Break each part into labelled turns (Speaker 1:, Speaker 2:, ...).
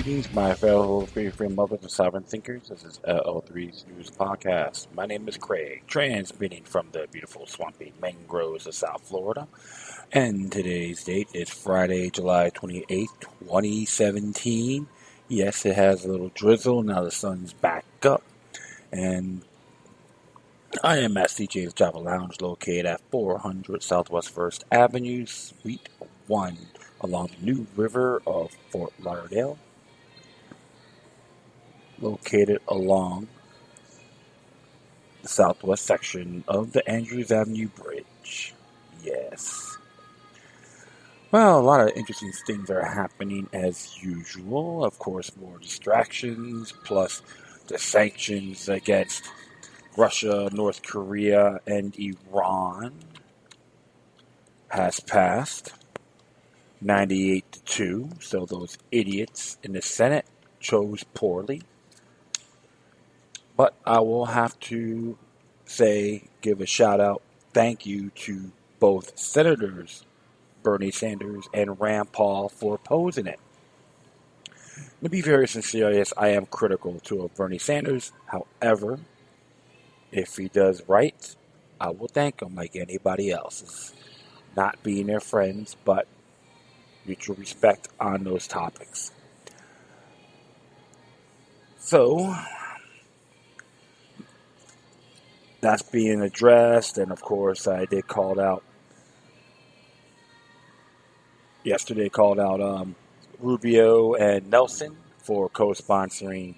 Speaker 1: Greetings, my fellow free mothers and sovereign thinkers. This is LL3's News Podcast. My name is Craig, transmitting from the beautiful swampy mangroves of South Florida. And today's date is Friday, July 28th, 2017. Yes, it has a little drizzle. Now the sun's back up. And I am at CJ's Java Lounge, located at 400 Southwest 1st Avenue, Suite 1, along the New River of Fort Lauderdale, located along the southwest section of the Andrews Avenue Bridge. Yes. Well, a lot of interesting things are happening as usual. Of course, more distractions, plus the sanctions against Russia, North Korea, and Iran has passed 98-2. So those idiots in the Senate chose poorly. But I will have to give a shout out, thank you to both Senators Bernie Sanders and Rand Paul for opposing it. To be very sincere, yes, I am critical to Bernie Sanders. However, if he does right, I will thank him like anybody else. It's not being their friends, but mutual respect on those topics. So, that's being addressed, and of course, I did call out yesterday. Called out Rubio and Nelson for co-sponsoring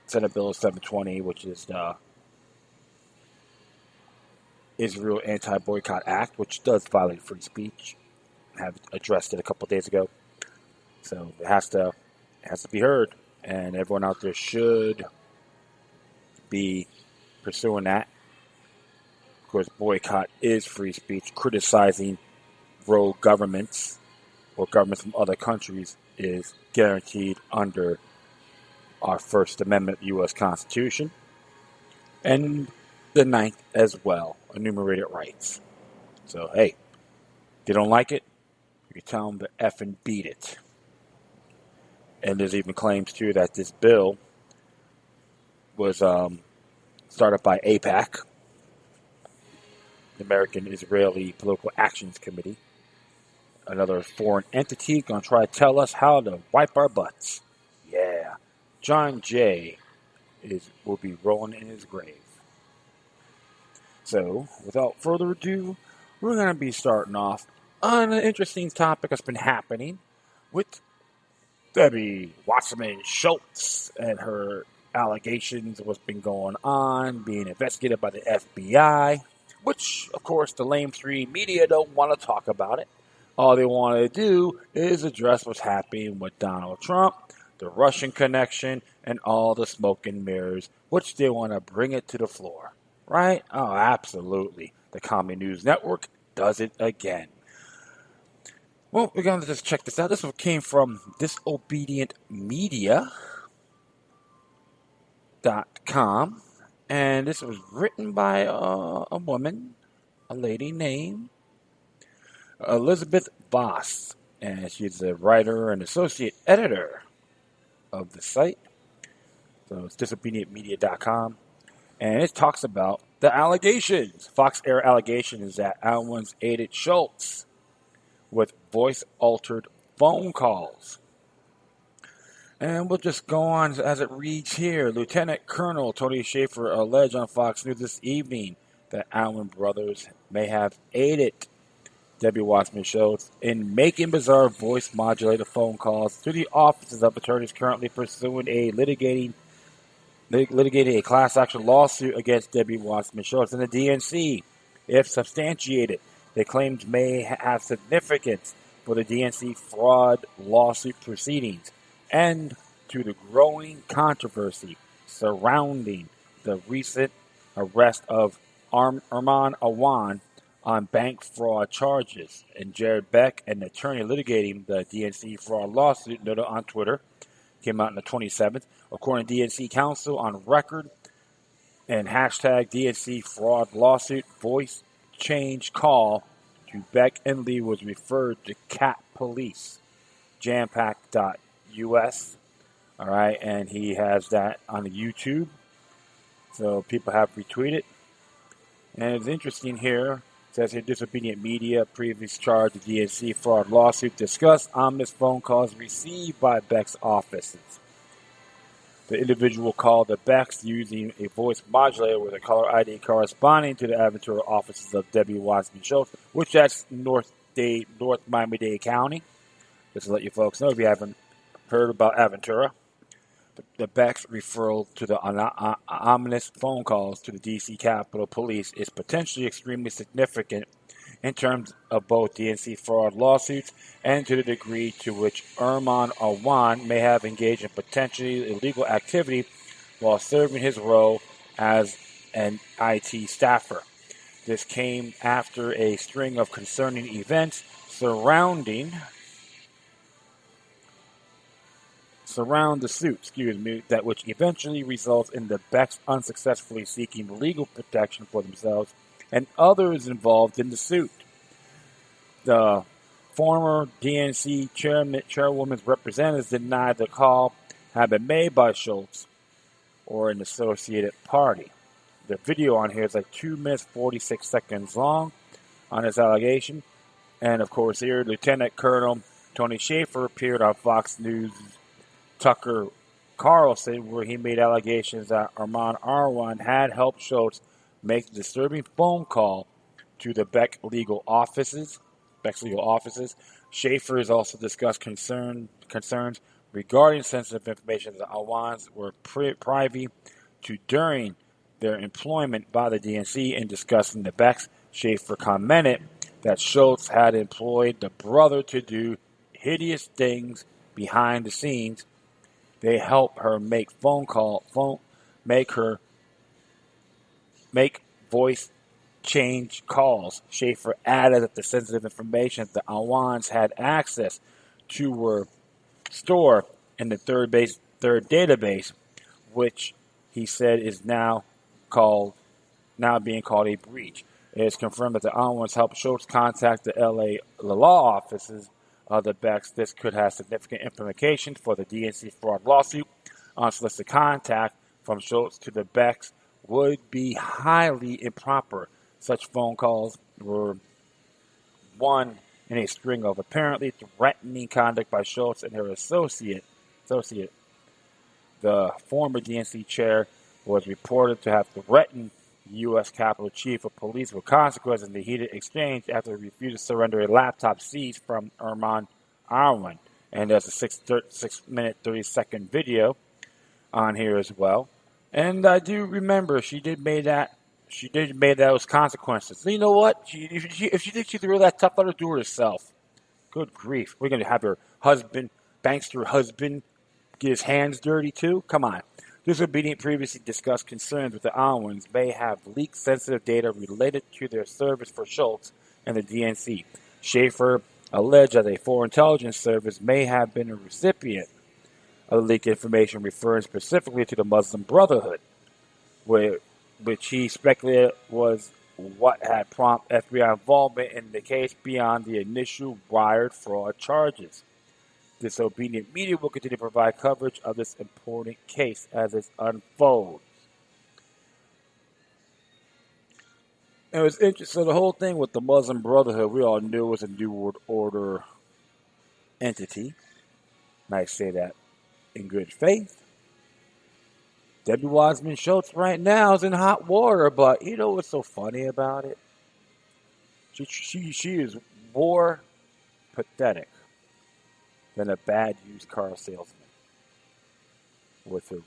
Speaker 1: Senate Bill 720, which is the Israel Anti-Boycott Act, which does violate free speech. I have addressed it a couple of days ago, so it has to be heard, and everyone out there should be pursuing that. Of course, boycott is free speech. Criticizing rogue governments or governments from other countries is guaranteed under our First Amendment U.S. Constitution and the Ninth as well, enumerated rights. So, hey, if they don't like it, you can tell them to effing beat it. And there's even claims, too, that this bill was started by AIPAC, the American Israeli Political Actions Committee, another foreign entity going to try to tell us how to wipe our butts. Yeah, John Jay will be rolling in his grave. So, without further ado, we're going to be starting off on an interesting topic that's been happening with Debbie Wasserman Schultz and her allegations of what's been going on, being investigated by the FBI, which, of course, the lamestream media don't want to talk about it. All they want to do is address what's happening with Donald Trump, the Russian connection, and all the smoke and mirrors, which they want to bring it to the floor. Right? Oh, absolutely. The Comedy News Network does it again. Well, we're going to just check this out. This one came from disobedientmedia.com, and this was written by a woman, a lady named Elizabeth Voss, and she's a writer and associate editor of the site. So it's disobedientmedia.com, and it talks about the allegations. Fox Air allegations that Awans aided Schultz with voice-altered phone calls. And we'll just go on as it reads here. Lieutenant Colonel Tony Shaffer alleged on Fox News this evening that Awans brothers may have aided Debbie Wasserman Schultz in making bizarre voice-modulated phone calls to the offices of attorneys currently pursuing litigating a class action lawsuit against Debbie Wasserman Schultz and the DNC. If substantiated, the claims may have significance for the DNC fraud lawsuit proceedings and to the growing controversy surrounding the recent arrest of Arman Awans on bank fraud charges. And Jared Beck, an attorney litigating the DNC fraud lawsuit, noted on Twitter, came out on the 27th, according to DNC counsel on record and hashtag DNC fraud lawsuit voice change call to Beck and Lee was referred to Cat Police, jampack.us U.S. All right, and he has that on the YouTube. So people have retweeted. And it's interesting here. It says here, disobedient media, previous charge of DNC fraud lawsuit discussed ominous phone calls received by Beck's offices. The individual called the Becks using a voice modulator with a caller ID corresponding to the Aventura offices of Debbie Wasserman Schultz, which that's North Miami-Dade County. Just to let you folks know if you haven't heard about Aventura. The Beck's referral to the ominous phone calls to the D.C. Capitol Police is potentially extremely significant in terms of both DNC fraud lawsuits and to the degree to which Awans may have engaged in potentially illegal activity while serving his role as an IT staffer. This came after a string of concerning events surround the suit, that which eventually results in the Becks unsuccessfully seeking legal protection for themselves and others involved in the suit. The former DNC chairwoman's representatives denied the call had been made by Schultz or an associated party. The video on here is like 2 minutes 46 seconds long on this allegation. And of course here, Lieutenant Colonel Tony Schaefer appeared on Fox News' Tucker Carlson, where he made allegations that Awans had helped Schultz make the disturbing phone call to the Beck's legal offices. Schaefer has also discussed concerns regarding sensitive information that Awans were privy to during their employment by the DNC. In discussing the Becks, Schaefer commented that Schultz had employed the brother to do hideous things behind the scenes. They help her make voice change calls. Schaefer added that the sensitive information that Awans had access to were stored in the third database, which he said is now being called a breach. It is confirmed that the Awans helped Schultz contact the law offices of the Becks. This could have significant implications for the DNC fraud lawsuit. Unsolicited contact from Schultz to the Becks would be highly improper. Such phone calls were one in a string of apparently threatening conduct by Schultz and her associate. The former DNC chair was reported to have threatened U.S. Capitol Chief of Police with consequences in the heated exchange after he refused to surrender a laptop seized from Awans. And there's a 6-minute, 30-second video on here as well. And I do remember she did make those consequences. So you know what? If she thinks she's really that tough, let her do it herself. Good grief. We're going to have her husband, bankster husband, get his hands dirty too? Come on. Disobedient previously discussed concerns with the Awans may have leaked sensitive data related to their service for Schultz and the DNC. Schaefer alleged that a foreign intelligence service may have been a recipient of the leaked information referring specifically to the Muslim Brotherhood, which he speculated was what had prompted FBI involvement in the case beyond the initial wired fraud charges. Disobedient media will continue to provide coverage of this important case as it unfolds. It was interesting. So the whole thing with the Muslim Brotherhood, we all knew was a New World Order entity. And I say that in good faith. Debbie Wasserman Schultz right now is in hot water, but you know what's so funny about it? She is more pathetic than a bad used car salesman with her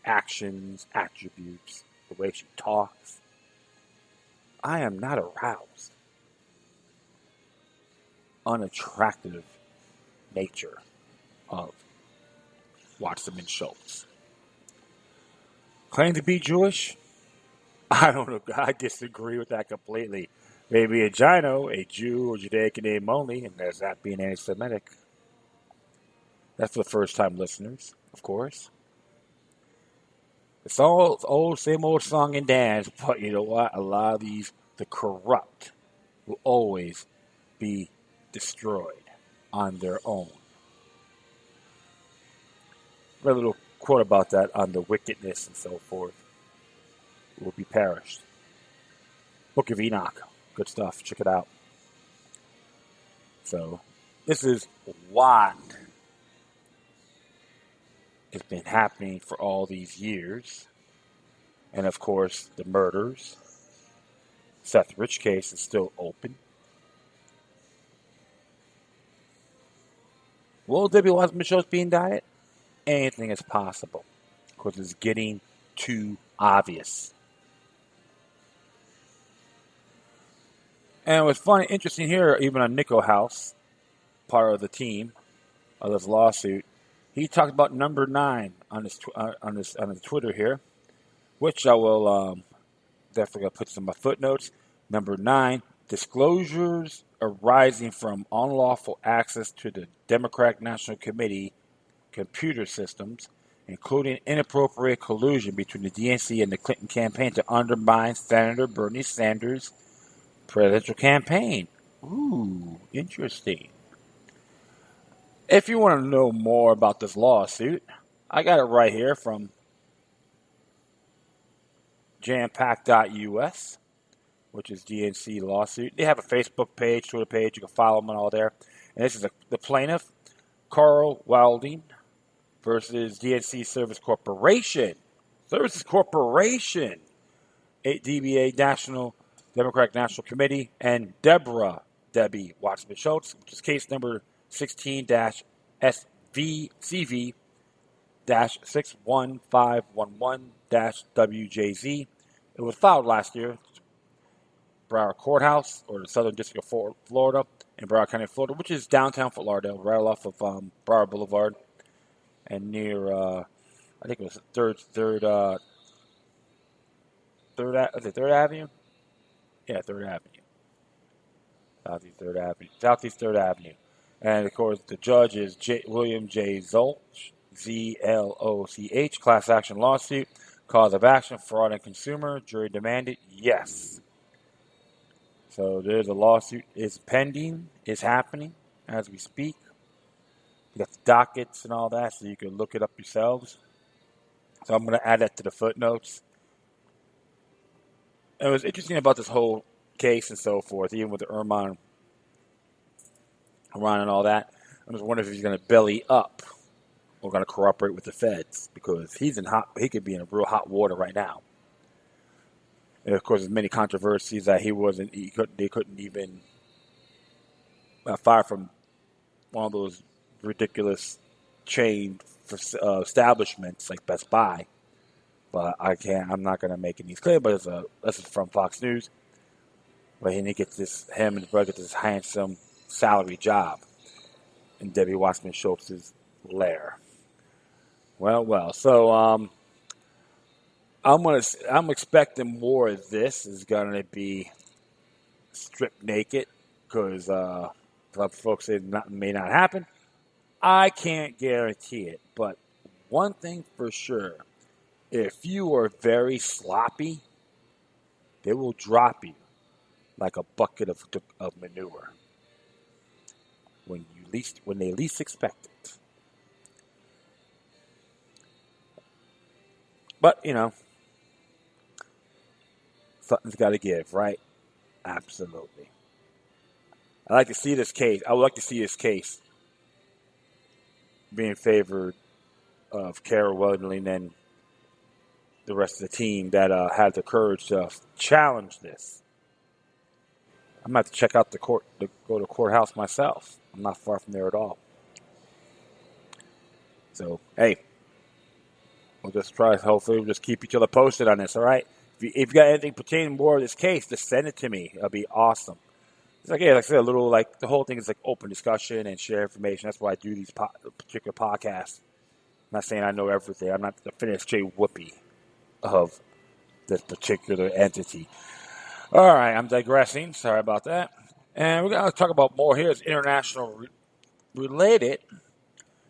Speaker 1: actions, attributes, the way she talks. I am not aroused. Unattractive nature of Wasserman Schultz. Claim to be Jewish? I don't know. I disagree with that completely. Maybe a Gino, a Jew or Judaic name only, and there's that being anti-Semitic. That's for the first-time listeners, of course. It's all same old song and dance, but you know what? A lot of these, the corrupt, will always be destroyed on their own. read a little quote about that on the wickedness and so forth. Will be perished. Book of Enoch. Good stuff. Check it out. So, this is what has been happening for all these years. And of course, the murders. Seth Rich case is still open. Will Debbie Wasserman Schultz be indicted? Anything is possible. Because it's getting too obvious. And what's funny, interesting here, even on Nico House, part of the team of this lawsuit, he talked about number 9 on his Twitter here, which I will definitely put some of my footnotes. Number 9, disclosures arising from unlawful access to the Democratic National Committee computer systems, including inappropriate collusion between the DNC and the Clinton campaign to undermine Senator Bernie Sanders' presidential campaign. Ooh, interesting. If you want to know more about this lawsuit, I got it right here from jampack.us, which is DNC lawsuit. They have a Facebook page, Twitter page. You can follow them and all there. And this is the plaintiff, Carl Wilding, versus DNC Service Corporation. Services Corporation, DBA National Democratic National Committee, and Debbie Wasserman Schultz, which is case number 16-SV-CV-61511-WJZ. It was filed last year, Broward Courthouse, or the Southern District of Florida, in Broward County, Florida, which is downtown Fort Lauderdale, right off of Broward Boulevard, and near, I think it was Third Avenue? Yeah, Third Avenue. Southeast Third Avenue. And, of course, the judge is William J. Zolch, Z-L-O-C-H, class action lawsuit, cause of action, fraud and consumer, jury demanded, yes. So there's a lawsuit. It's pending. It's happening as we speak. You got the dockets and all that, so you can look it up yourselves. So I'm going to add that to the footnotes. It was interesting about this whole case and so forth, even with the Iran and all that. I was wondering if he's going to belly up or going to cooperate with the feds, because he could be in real hot water right now. And of course, there's many controversies that they couldn't even fire from one of those ridiculous chain establishments like Best Buy. But I'm not going to make any clear, but this is from Fox News. But him and his brother get this handsome salary job in Debbie Wasserman Schultz's lair. Well. So I'm expecting more of this. Is going to be stripped naked, because some folks say nothing may not happen. I can't guarantee it, but one thing for sure. If you are very sloppy, they will drop you like a bucket of manure when they least expect it. But something's got to give, right? Absolutely. I would like to see this case being favored of Carol Welding and the rest of the team that had the courage to challenge this. I'm going to have to check out go to the courthouse myself. I'm not far from there at all. So, hey, we'll just try. Hopefully, we'll just keep each other posted on this, all right? If you got anything pertaining more to this case, just send it to me. It'll be awesome. It's like I said, the whole thing is like open discussion and share information. That's why I do these particular podcasts. I'm not saying I know everything. I'm not the finished Jay Whoopi of this particular entity. All right, I'm digressing. Sorry about that. And we're going to talk about more here. It's international related,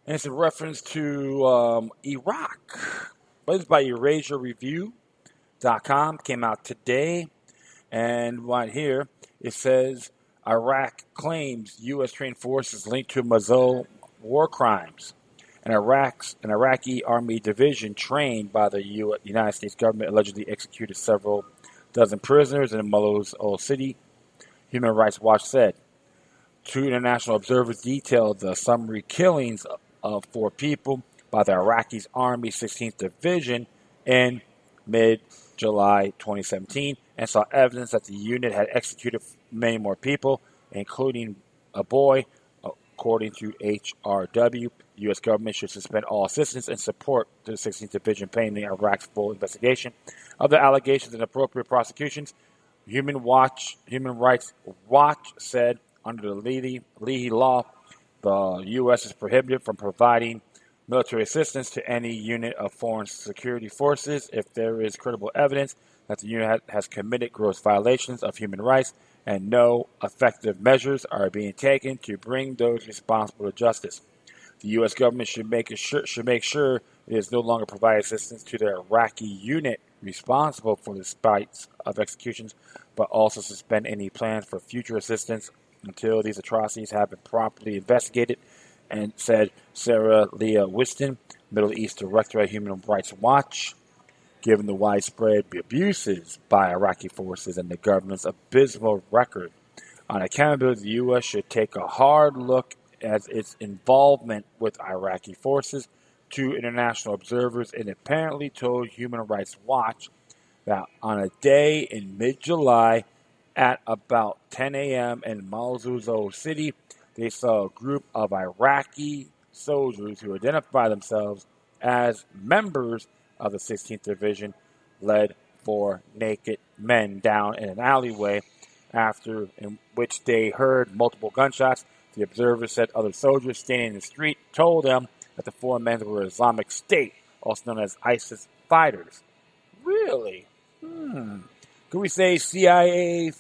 Speaker 1: and it's in reference to Iraq. But it's by ErasureReview.com. Came out today, and right here it says Iraq claims U.S. trained forces linked to Mosul war crimes. An Iraqi army division trained by the United States government allegedly executed several dozen prisoners in Mosul city, Human Rights Watch said. Two international observers detailed the summary killings of four people by the Iraqi Army 16th Division in mid-July 2017 and saw evidence that the unit had executed many more people, including a boy. According to HRW, the U.S. government should suspend all assistance and support to the 16th Division pending Iraq's full investigation of the allegations and appropriate prosecutions. Human Rights Watch said under the Leahy Law, the U.S. is prohibited from providing military assistance to any unit of foreign security forces if there is credible evidence that the unit has committed gross violations of human rights and no effective measures are being taken to bring those responsible to justice. The U.S. government should make sure it is no longer providing assistance to the Iraqi unit responsible for the spikes of executions, but also suspend any plans for future assistance until these atrocities have been properly investigated, and said Sarah Leah Whiston, Middle East Director at Human Rights Watch. Given the widespread abuses by Iraqi forces and the government's abysmal record on accountability, the U.S. should take a hard look at its involvement with Iraqi forces. Two international observers independently told Human Rights Watch that on a day in mid-July at about 10 a.m. in Mosul City, they saw a group of Iraqi soldiers who identify themselves as members of the 16th Division led four naked men down in an alleyway, after in which they heard multiple gunshots. The observers said other soldiers standing in the street told them that the four men were Islamic State, also known as ISIS fighters. Really? Could we say CIA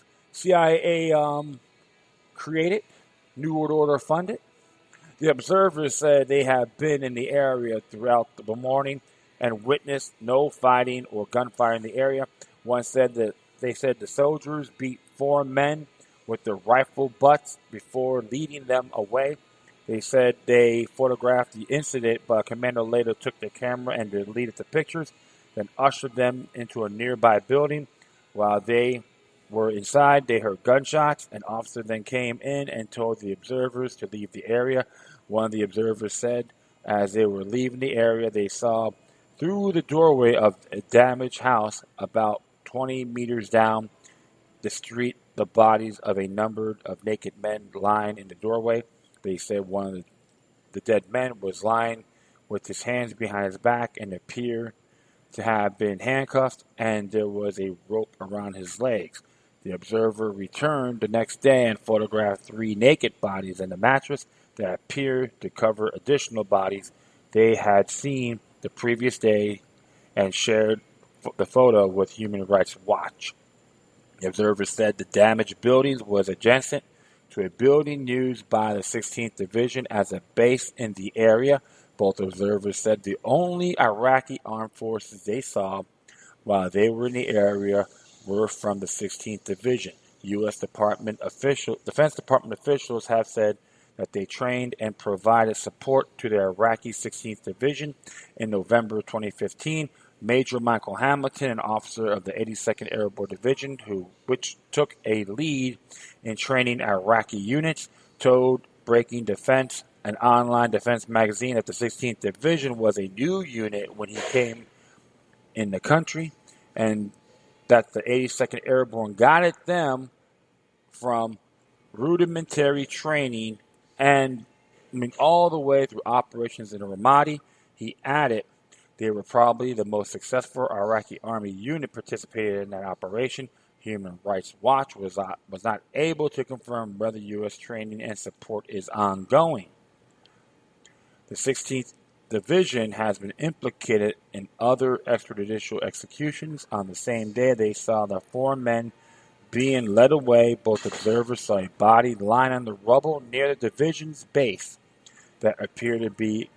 Speaker 1: created, New World Order funded? The observers said they have been in the area throughout the morning and witnessed no fighting or gunfire in the area. One said that they said the soldiers beat four men with their rifle butts before leading them away. They said they photographed the incident, but a commander later took the camera and deleted the pictures, then ushered them into a nearby building. While they were inside, they heard gunshots. An officer then came in and told the observers to leave the area. One of the observers said as they were leaving the area, they saw through the doorway of a damaged house about 20 meters down the street the bodies of a number of naked men lying in the doorway. They said one of the dead men was lying with his hands behind his back and appeared to have been handcuffed, and there was a rope around his legs. The observer returned the next day and photographed three naked bodies in the mattress that appeared to cover additional bodies they had seen the previous day and shared the photo with Human Rights Watch. The observer said the damaged building was adjacent to a building used by the 16th Division as a base in the area. Both observers said the only Iraqi armed forces they saw while they were in the area were from the 16th Division. U.S. Defense Department officials have said that they trained and provided support to the Iraqi 16th Division. In November 2015, Major Michael Hamilton, an officer of the 82nd Airborne Division, which took a lead in training Iraqi units, told Breaking Defense, an online defense magazine, that the 16th Division was a new unit when he came in the country, and that the 82nd Airborne guided them from rudimentary training and all the way through operations in Ramadi. He added they were probably the most successful Iraqi army unit participated in that operation. Human Rights Watch was not able to confirm whether U.S. training and support is ongoing. The 16th Division has been implicated in other extrajudicial executions. On the same day they saw the four men being led away, both observers saw a body lying on the rubble near the division's base that appeared to be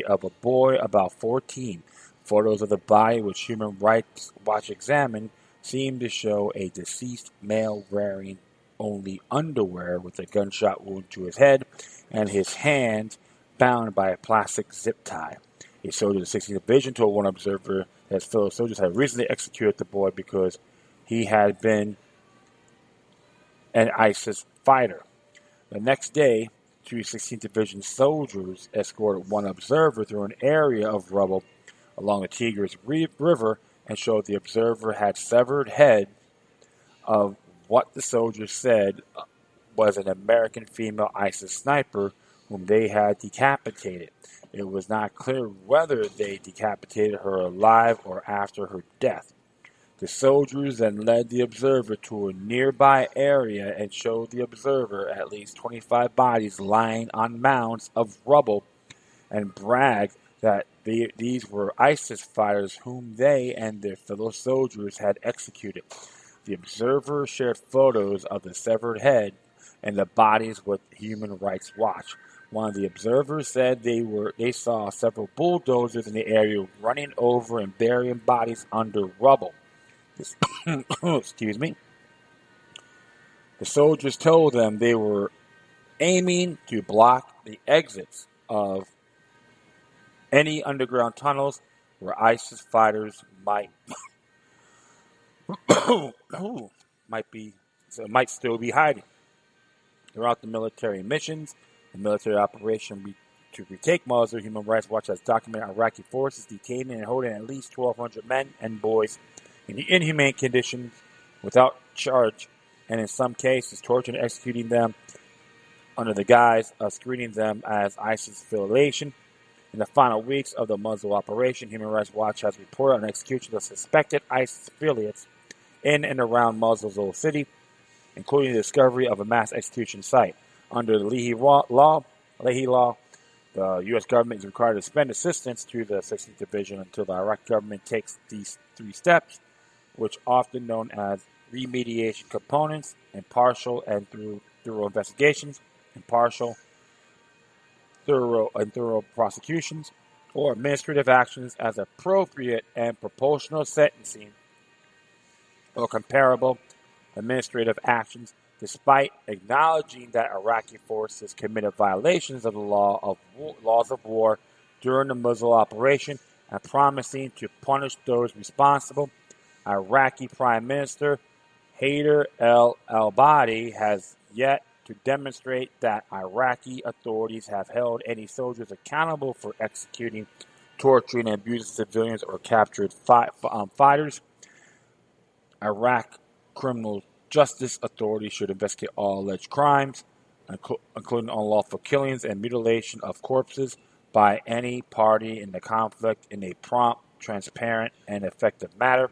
Speaker 1: of a boy about 14. Photos of the body, which Human Rights Watch examined, seem to show a deceased male wearing only underwear with a gunshot wound to his head and his hands bound by a plastic zip tie. A soldier of the 16th Division told one observer that his fellow soldiers had recently executed the boy because he had been an ISIS fighter. The next day, two 16th Division soldiers escorted one observer through an area of rubble along the Tigris River and showed the observer had severed head of what the soldiers said was an American female ISIS sniper whom they had decapitated. It was not clear whether they decapitated her alive or after her death. The soldiers then led the observer to a nearby area and showed the observer at least 25 bodies lying on mounds of rubble and bragged that these were ISIS fighters whom they and their fellow soldiers had executed. The observer shared photos of the severed head and the bodies with Human Rights Watch. One of the observers said they saw several bulldozers in the area running over and burying bodies under rubble. Excuse me. The soldiers told them they were aiming to block the exits of any underground tunnels where ISIS fighters might still be hiding. Throughout the military missions, the military operation to retake Mosul, Human Rights Watch has documented Iraqi forces detaining and holding at least 1,200 men and boys in inhumane conditions without charge, and in some cases torturing and executing them under the guise of screening them as ISIS affiliation. In the final weeks of the Mosul operation, Human Rights Watch has reported on executions of suspected ISIS affiliates in and around Mosul's old city, including the discovery of a mass execution site. Under the Leahy law, the U.S. government is required to suspend assistance to the 16th Division until the Iraqi government takes these three steps, which are often known as remediation components, impartial and thorough investigations, impartial, thorough prosecutions, or administrative actions as appropriate and proportional sentencing or comparable administrative actions, despite acknowledging that Iraqi forces committed violations of the laws of war during the Mosul operation and promising to punish those responsible. Iraqi Prime Minister Haider al-Abadi has yet to demonstrate that Iraqi authorities have held any soldiers accountable for executing, torturing, and abusing civilians or captured fighters. Iraq criminal justice authorities should investigate all alleged crimes, including unlawful killings and mutilation of corpses by any party in the conflict in a prompt, transparent, and effective manner,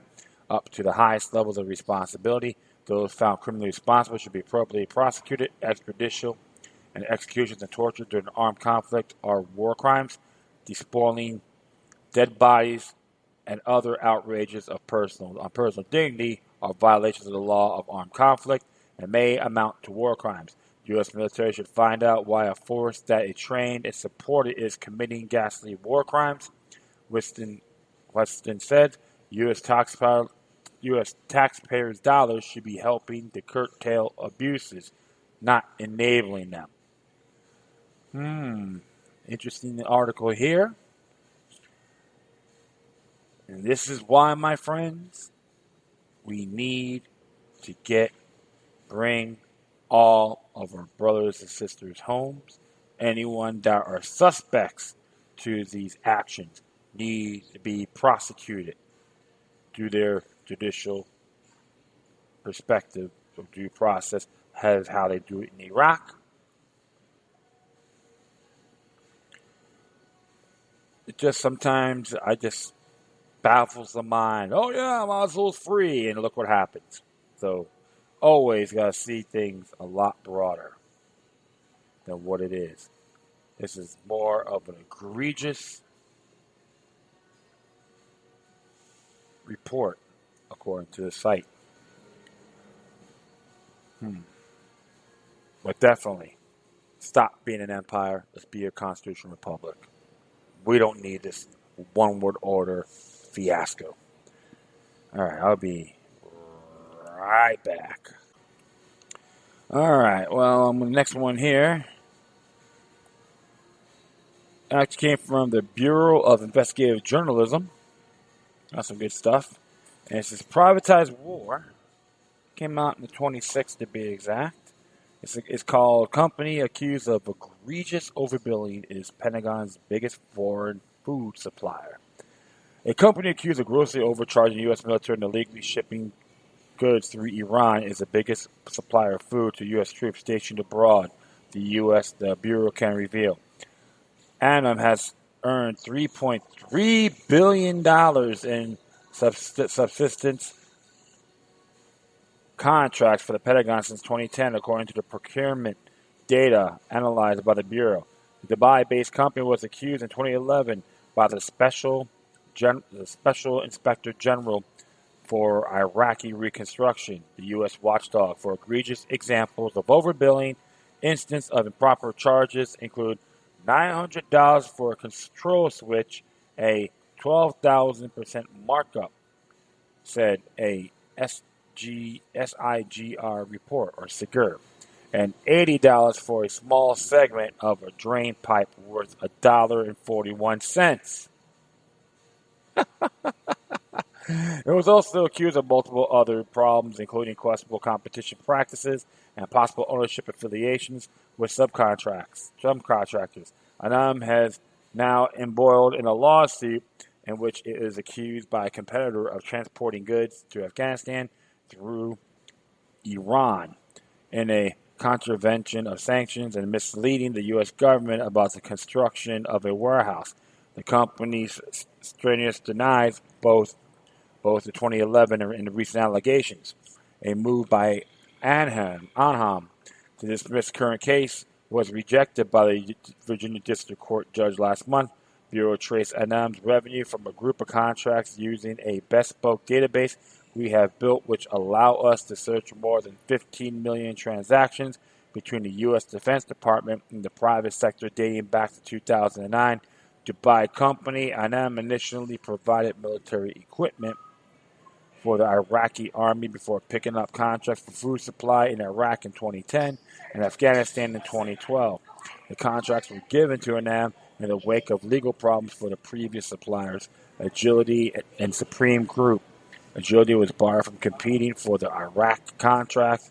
Speaker 1: up to the highest levels of responsibility. Those found criminally responsible should be appropriately prosecuted. Extradition and executions and torture during armed conflict are war crimes. Despoiling dead bodies and other outrages on personal dignity are violations of the law of armed conflict and may amount to war crimes. The U.S. military should find out why a force that it trained and supported is committing ghastly war crimes. Weston said, U.S. taxpayers' dollars should be helping to curtail abuses, not enabling them. Interesting article here. And this is why, my friends, we need to bring all of our brothers and sisters' homes. Anyone that are suspects to these actions need to be prosecuted through their judicial perspective of due process, as how they do it in Iraq. It just sometimes baffles the mind. Oh yeah, Mosul's free, and look what happens. So always got to see things a lot broader than what it is. This is more of an egregious report, according to the site. But definitely, stop being an empire. Let's be a constitutional republic. We don't need this one-world order fiasco. All right, I'll be right back. All right, well, the next one here Actually came from the Bureau of Investigative Journalism. That's some good stuff. And it says privatized war. Came out in the 26th to be exact. It's called Company Accused of Egregious Overbilling is Pentagon's Biggest Foreign Food Supplier. A company accused of grossly overcharging the U.S. military and illegally shipping goods through Iran is the biggest supplier of food to U.S. troops stationed abroad, the Bureau can reveal. Anam has earned $3.3 billion in subsistence contracts for the Pentagon since 2010, according to the procurement data analyzed by the Bureau. The Dubai-based company was accused in 2011 by the Special Inspector General for Iraqi Reconstruction, the U.S. watchdog, for egregious examples of overbilling. Instances of improper charges include $900 for a control switch, a 12,000% markup, said a SIGR report, or SIGR, and $80 for a small segment of a drain pipe worth $1.41. It was also accused of multiple other problems, including questionable competition practices and possible ownership affiliations with subcontractors. Anam has now embroiled in a lawsuit in which it is accused by a competitor of transporting goods to Afghanistan through Iran in a contravention of sanctions and misleading the U.S. government about the construction of a warehouse. The company strenuously denies both the 2011 and the recent allegations. A move by Anham to dismiss current case was rejected by the Virginia District Court judge last month. Bureau traced Anam's revenue from a group of contracts using a bespoke database we have built, which allow us to search more than 15 million transactions between the U.S. Defense Department and the private sector dating back to 2009. Dubai company Anam initially provided military equipment for the Iraqi army before picking up contracts for food supply in Iraq in 2010 and Afghanistan in 2012. The contracts were given to Anam in the wake of legal problems for the previous suppliers, Agility and Supreme Group. Agility was barred from competing for the Iraq contract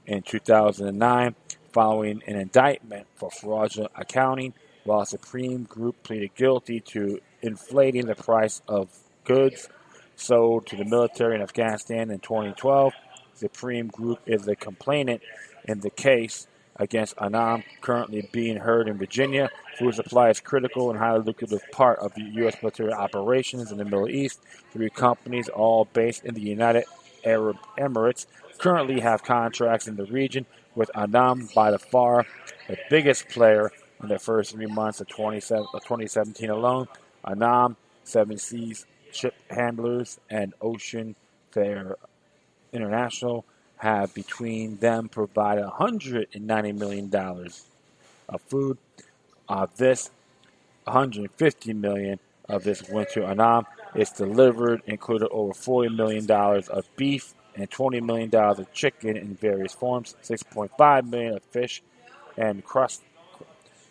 Speaker 1: in 2009 following an indictment for fraudulent accounting, while Supreme Group pleaded guilty to inflating the price of goods sold to the military in Afghanistan in 2012. Supreme Group is the complainant in the case against Anam, currently being heard in Virginia. Food supply is critical and highly lucrative part of the U.S. military operations in the Middle East. 3 companies, all based in the United Arab Emirates, currently have contracts in the region, with Anam by far the biggest player in the first 3 months of 2017 alone. Anam, Seven Seas Ship Handlers, and Ocean Fair International have between them provided $190 million of food. This $150 million of this went to Anam. It's delivered, included over $40 million of beef and $20 million of chicken in various forms, $6.5 million of fish and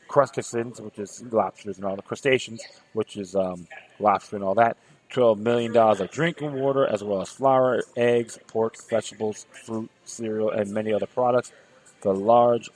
Speaker 1: crustaceans, which is lobsters and all the crustaceans, which is lobster and all that. $12 million of drinking water, as well as flour, eggs, pork, vegetables, fruit, cereal, and many other products. The large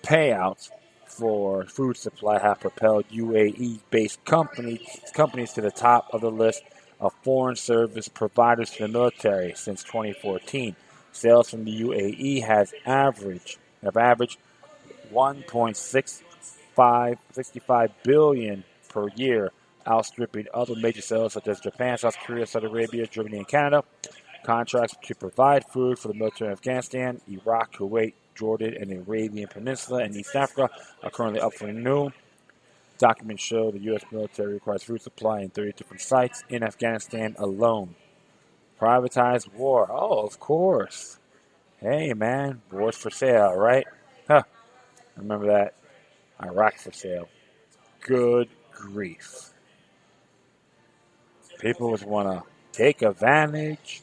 Speaker 1: payouts for food supply have propelled UAE-based companies to the top of the list of foreign service providers to the military since 2014. Sales from the UAE have averaged 1.65 billion per year, outstripping other major sales such as Japan, South Korea, Saudi Arabia, Germany, and Canada. Contracts to provide food for the military in Afghanistan, Iraq, Kuwait, Jordan, and the Arabian Peninsula and East Africa are currently up for renewal. Documents show the U.S. military requires food supply in 30 different sites in Afghanistan alone. Privatized war. Oh, of course. Hey, man. War's for sale, right? Huh. Remember that. Iraq for sale. Good grief. People just want to take advantage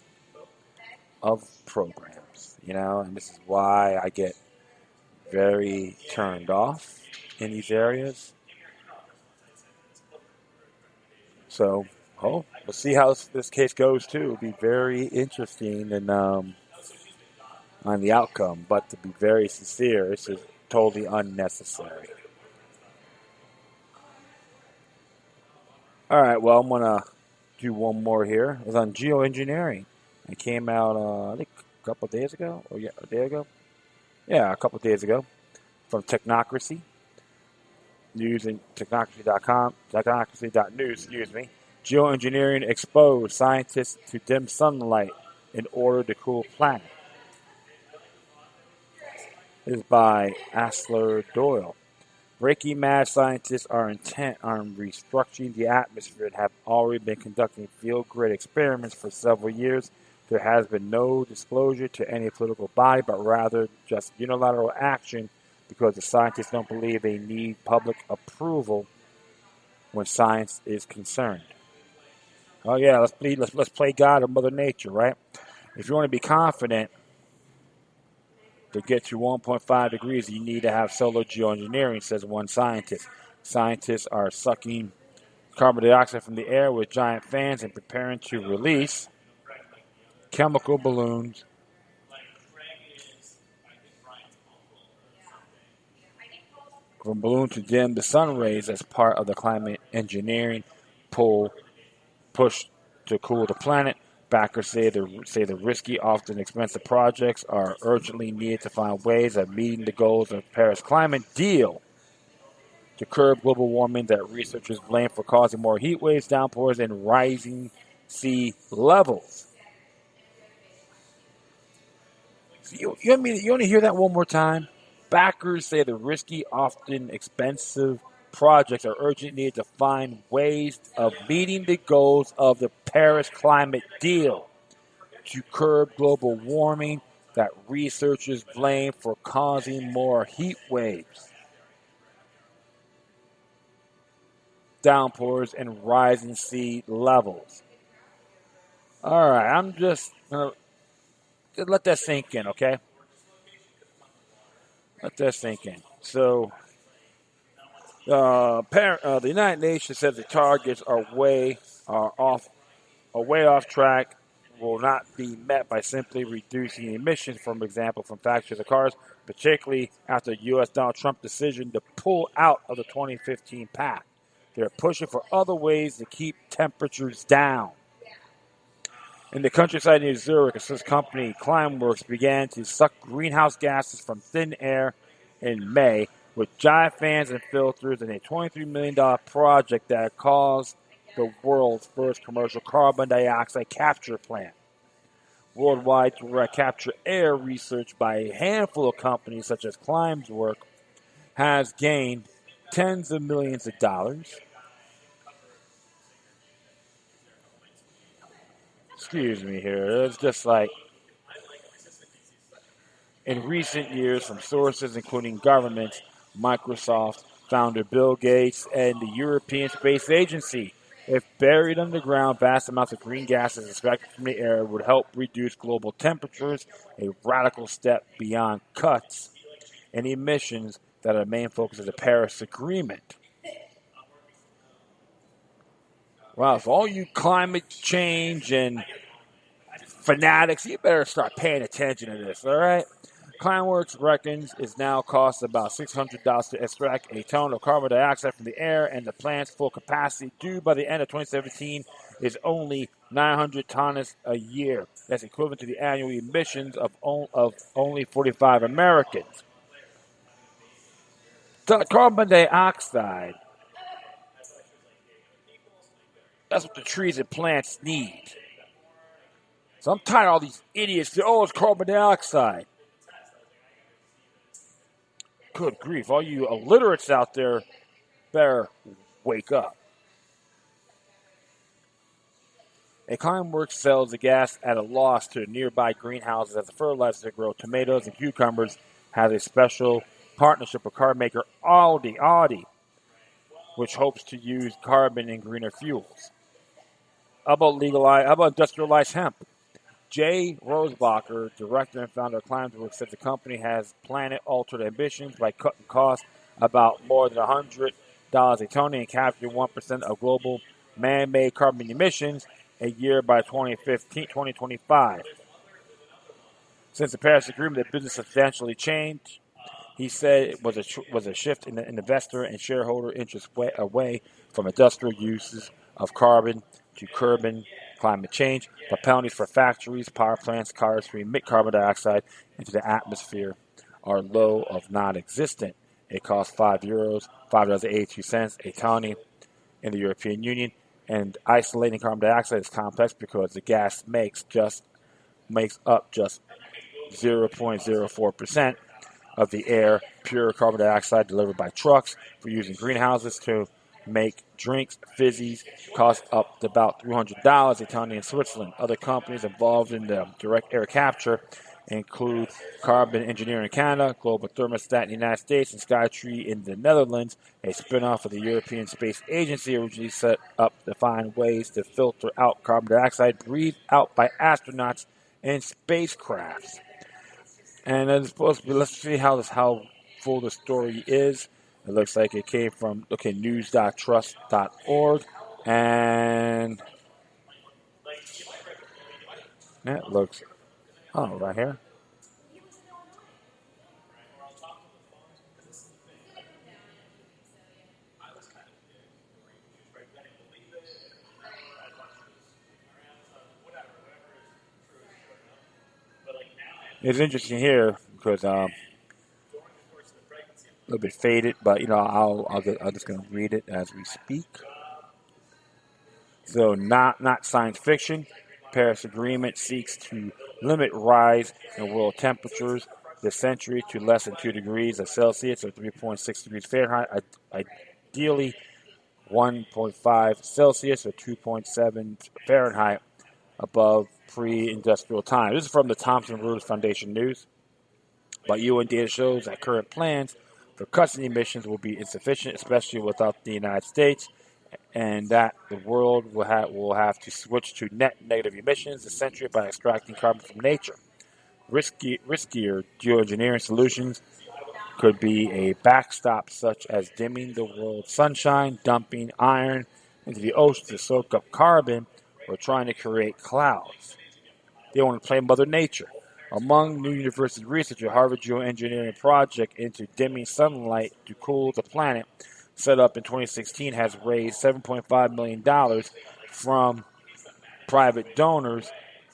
Speaker 1: of programs, and this is why I get very turned off in these areas. So, we'll see how this case goes too. It'll be very interesting and on the outcome. But to be very sincere, this is totally unnecessary. All right. Well, I'm gonna do one more here. It's on Geo-Engineering. It came out I think a couple of days ago, or yeah, a day ago. Yeah, a couple of days ago from TeknoAxe. Using TeknoAxe.com, TeknoAxe.news, excuse me. Geo-engineering exposed scientists to dim sunlight in order to cool planet. This is by Asler Doyle. Breaking Mad scientists are intent on restructuring the atmosphere and have already been conducting field grid experiments for several years. There has been no disclosure to any political body, but rather just unilateral action because the scientists don't believe they need public approval when science is concerned. Oh yeah, let's play God or Mother Nature, right? If you want to be confident to get to 1.5 degrees, you need to have solar geoengineering, says one scientist. Scientists are sucking carbon dioxide from the air with giant fans and preparing to release chemical balloons from balloon to dim the sun rays as part of the climate engineering push to cool the planet. Backers say the risky, often expensive projects are urgently needed to find ways of meeting the goals of the Paris climate deal to curb global warming that researchers blame for causing more heat waves, downpours, and rising sea levels. So you want to hear that one more time? Backers say the risky, often expensive projects are urgently needed to find ways of meeting the goals of the Paris climate deal to curb global warming that researchers blame for causing more heat waves, downpours, and rising sea levels. All right, I'm just going to let that sink in, okay? Let that sink in. So, the United Nations says the targets are way off track, will not be met by simply reducing emissions, for example, from factories of cars, particularly after U.S. Donald Trump's decision to pull out of the 2015 pact. They're pushing for other ways to keep temperatures down. In the countryside near Zurich, a Swiss company, Climeworks, began to suck greenhouse gases from thin air in May with giant fans and filters in a $23 million project that caused the world's first commercial carbon dioxide capture plant. Worldwide direct capture air research by a handful of companies such as Climeworks has gained tens of millions of dollars. Excuse me here. It's just like in recent years from sources including governments, Microsoft, founder Bill Gates, and the European Space Agency. If buried underground, vast amounts of green gases extracted from the air would help reduce global temperatures, a radical step beyond cuts in emissions that are the main focus of the Paris Agreement. Wow, so all you climate change and fanatics, you better start paying attention to this, all right? Climeworks reckons it now costs about $600 to extract a ton of carbon dioxide from the air, and the plant's full capacity due by the end of 2017 is only 900 tons a year. That's equivalent to the annual emissions of only 45 Americans. The carbon dioxide, that's what the trees and plants need. So I'm tired of all these idiots that, it's carbon dioxide. Good grief, all you illiterates out there better wake up. A Climeworks sells the gas at a loss to nearby greenhouses as a fertilizer to grow tomatoes and cucumbers. Has a special partnership with car maker Audi, which hopes to use carbon in greener fuels. How about industrialized hemp? Jay Rosebacher, director and founder of Climeworks, said the company has planet-altered ambitions by cutting costs about more than $100 a ton and capturing 1% of global man-made carbon emissions a year by 2025. Since the Paris Agreement, the business substantially changed. He said it was a shift in the investor and shareholder interest away from industrial uses of carbon to curbing climate change. The penalties for factories, power plants, cars who emit carbon dioxide into the atmosphere are low of non-existent. It costs €5, $5.82 a ton in the European Union. And isolating carbon dioxide is complex because the gas makes up just 0.04% of the air, pure carbon dioxide delivered by trucks for use in greenhouses to make drinks, fizzies, cost up to about $300 a ton in Switzerland. Other companies involved in the direct air capture include Carbon Engineering in Canada, Global Thermostat in the United States, and Skytree in the Netherlands, a spin-off of the European Space Agency, originally set up to find ways to filter out carbon dioxide breathed out by astronauts and spacecrafts. And it's supposed to be, let's see how full the story is. It looks like it came from, news.trust.org. And that looks, right here. It's interesting here because a little bit faded, but I'm just going to read it as we speak. So not science fiction. Paris Agreement seeks to limit rise in world temperatures this century to less than 2 degrees Celsius or 3.6 degrees Fahrenheit. Ideally, 1.5 Celsius or 2.7 Fahrenheit above pre-industrial time. This is from the Thomson Reuters Foundation News. But UN data shows that current plans for cuts in emissions will be insufficient, especially without the United States, and that the world will have to switch to net negative emissions this century by extracting carbon from nature. Riskier geoengineering solutions could be a backstop, such as dimming the world's sunshine, dumping iron into the ocean to soak up carbon, or trying to create clouds. They want to play Mother Nature. Among new university research, a Harvard Geo-Engineering project into dimming sunlight to cool the planet, set up in 2016, has raised $7.5 million from private donors.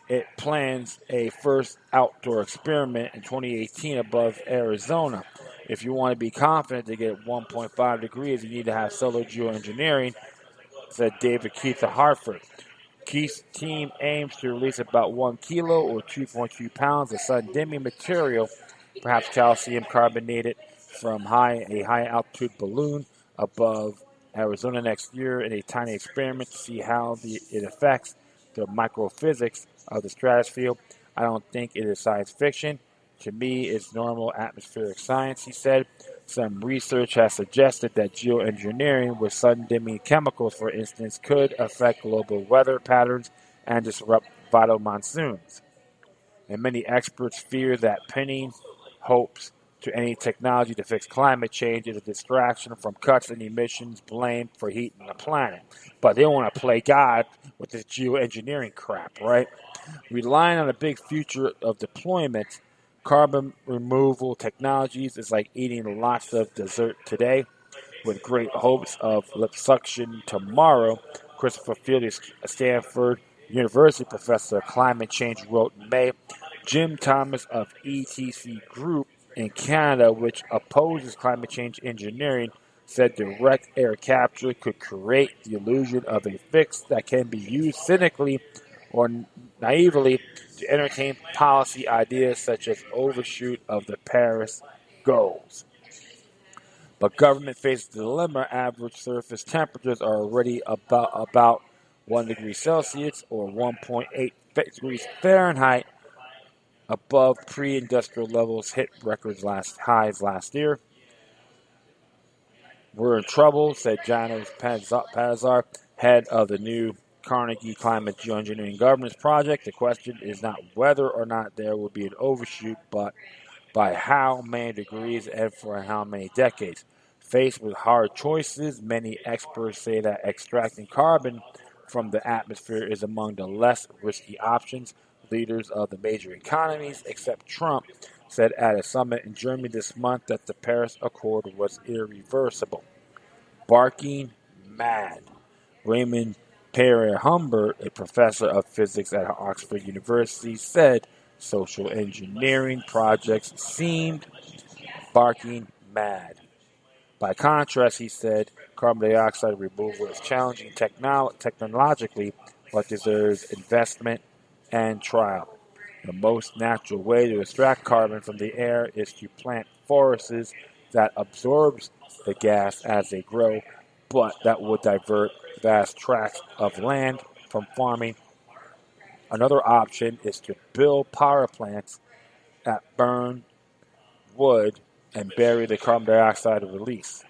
Speaker 1: It plans a first outdoor experiment in 2018 above Arizona. If you want to be confident to get 1.5 degrees, you need to have solar geoengineering, said David Keith of Hartford. Keith's team aims to release about 1 kilo or 2.2 pounds of sun-dimming material, perhaps calcium carbonated, from a high-altitude balloon above Arizona next year in a tiny experiment to see how it affects the microphysics of the stratosphere. I don't think it is science fiction. To me, it's normal atmospheric science, he said. Some research has suggested that geoengineering with sun-dimming chemicals, for instance, could affect global weather patterns and disrupt vital monsoons. And many experts fear that pinning hopes to any technology to fix climate change is a distraction from cuts in emissions blamed for heating the planet. But they want to play God with this geoengineering crap, right? Relying on a big future of deployment, carbon removal technologies is like eating lots of dessert today with great hopes of liposuction tomorrow. Christopher Field, a Stanford University professor of climate change, wrote in May. Jim Thomas of ETC Group in Canada, which opposes climate change engineering, said direct air capture could create the illusion of a fix that can be used cynically or naively to entertain policy ideas such as overshoot of the Paris goals. But government faces the dilemma. Average surface temperatures are already about 1 degree Celsius or 1.8 degrees Fahrenheit above pre-industrial levels, hit records highs last year. We're in trouble, said Janos Pazar, head of the new Carnegie Climate Geoengineering Governance Project. The question is not whether or not there will be an overshoot, but by how many degrees and for how many decades. Faced with hard choices, many experts say that extracting carbon from the atmosphere is among the less risky options. Leaders of the major economies, except Trump, said at a summit in Germany this month that the Paris Accord was irreversible. Barking mad. Raymond Perry Humbert, a professor of physics at Oxford University, said social engineering projects seemed barking mad. By contrast, he said, carbon dioxide removal is challenging technologically, but deserves investment and trial. The most natural way to extract carbon from the air is to plant forests that absorbs the gas as they grow, but that would divert vast tracts of land from farming. Another option is to build power plants that burn wood and bury the carbon dioxide released.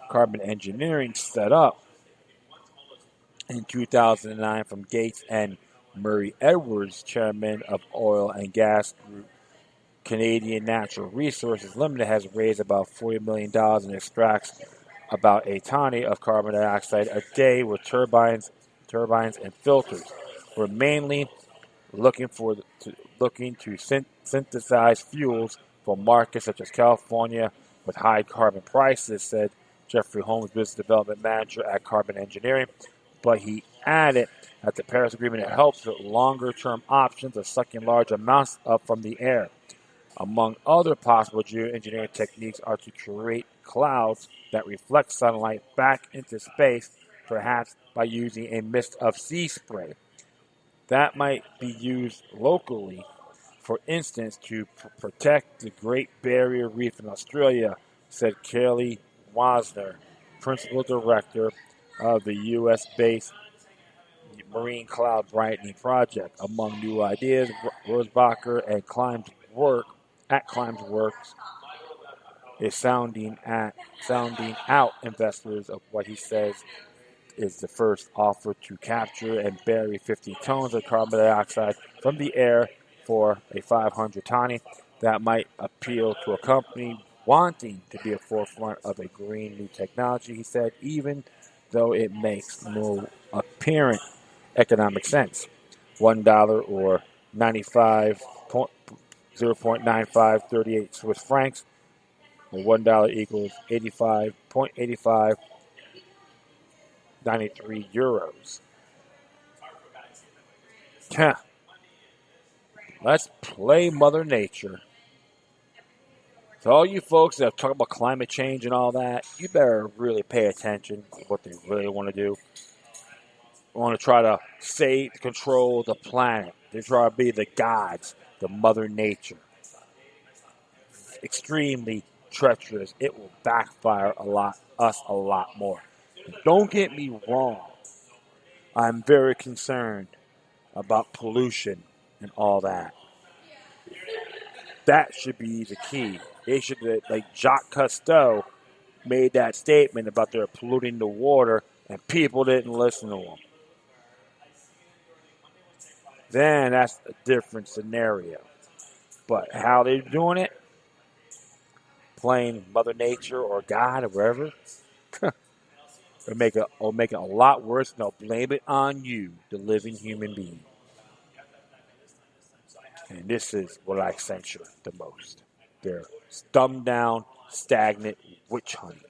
Speaker 1: Carbon engineering set up in 2009 from Gates and Murray Edwards, chairman of oil and gas group Canadian Natural Resources Limited, has raised about $40 million and extracts about a tonne of carbon dioxide a day with turbines and filters. We're mainly looking to synthesize fuels for markets such as California with high carbon prices, said Jeffrey Holmes, business development manager at Carbon Engineering. But he added that the Paris Agreement helps with longer-term options of sucking large amounts up from the air. Among other possible geoengineering techniques are to create clouds that reflect sunlight back into space, perhaps by using a mist of sea spray. That might be used locally, for instance, to protect the Great Barrier Reef in Australia, said Kelly Wasner, principal director of the U.S.-based Marine Cloud Brightening Project. Among new ideas, Rosebacher and Climb's work is sounding out investors of what he says is the first offer to capture and bury 50 tons of carbon dioxide from the air for a 500 tonne. That might appeal to a company wanting to be at the forefront of a green new technology, he said, even though it makes no apparent economic sense. $1 or 0.9538 Swiss francs, or $1 equals 85.8593 euros. Let's play Mother Nature. So all you folks that talk about climate change and all that, you better really pay attention to what they really want to do. They want to try to control the planet. They try to be the gods, the Mother Nature. Extremely treacherous. It will backfire us a lot more. Don't get me wrong. I'm very concerned about pollution and all that. That should be the key. They should, like Jacques Cousteau made that statement about they're polluting the water and people didn't listen to him. Then that's a different scenario. But how they're doing it, playing Mother Nature or God or wherever, it'll make it a lot worse, and they'll blame it on you, the living human being. And this is what I censure the most. They're dumbed down, stagnant witch hunting.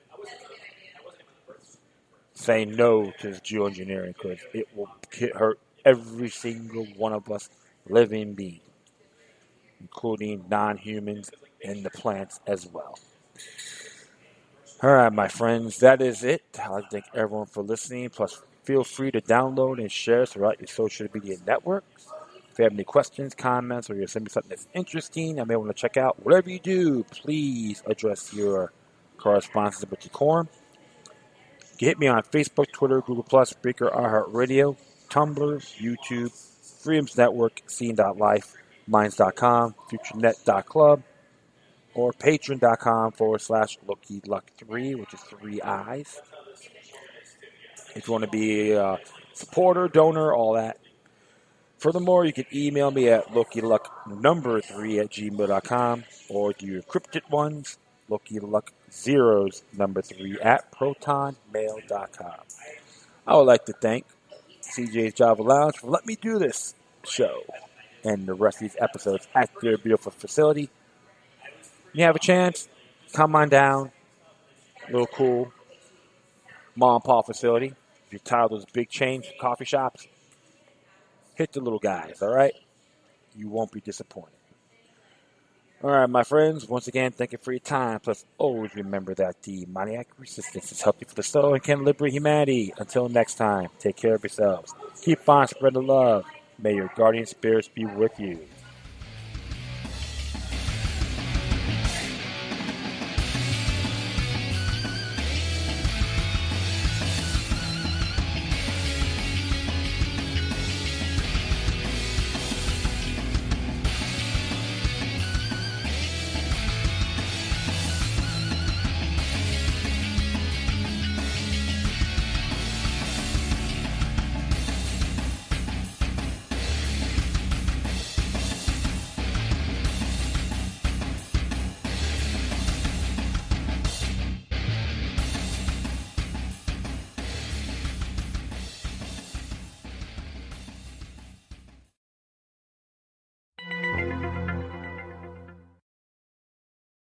Speaker 1: Say no to this geoengineering because it will hurt every single one of us living beings, including non-humans and the plants as well. All right, my friends, that is it. I'd like to thank everyone for listening. Plus, feel free to download and share throughout your social media networks. If you have any questions, comments, or you're sending me something that's interesting I may want to check out, whatever you do, please address your correspondence with decorum. You can hit me on Facebook, Twitter, Google+, Spreaker, iHeartRadio, Tumblr, YouTube, Freedoms Network, Scene.life, Minds.com, FutureNet.club, or Patreon.com/LokiLuck3, which is 3 eyes. If you want to be a supporter, donor, all that. Furthermore, you can email me at LokiLuck3 at gmail.com or do your encrypted ones, LokiLuck zeros number 3 at protonmail.com. I would like to thank CJ's Java Lounge for letting me do this show and the rest of these episodes at their beautiful facility. You have a chance, come on down. A little cool mom and pop facility. If you're tired of those big chain coffee shops, hit the little guys, all right? You won't be disappointed. All right, my friends, once again, thank you for your time. Plus, always remember that the demoniac resistance is healthy for the soul and can liberate humanity. Until next time, take care of yourselves. Keep on spreading love. May your guardian spirits be with you.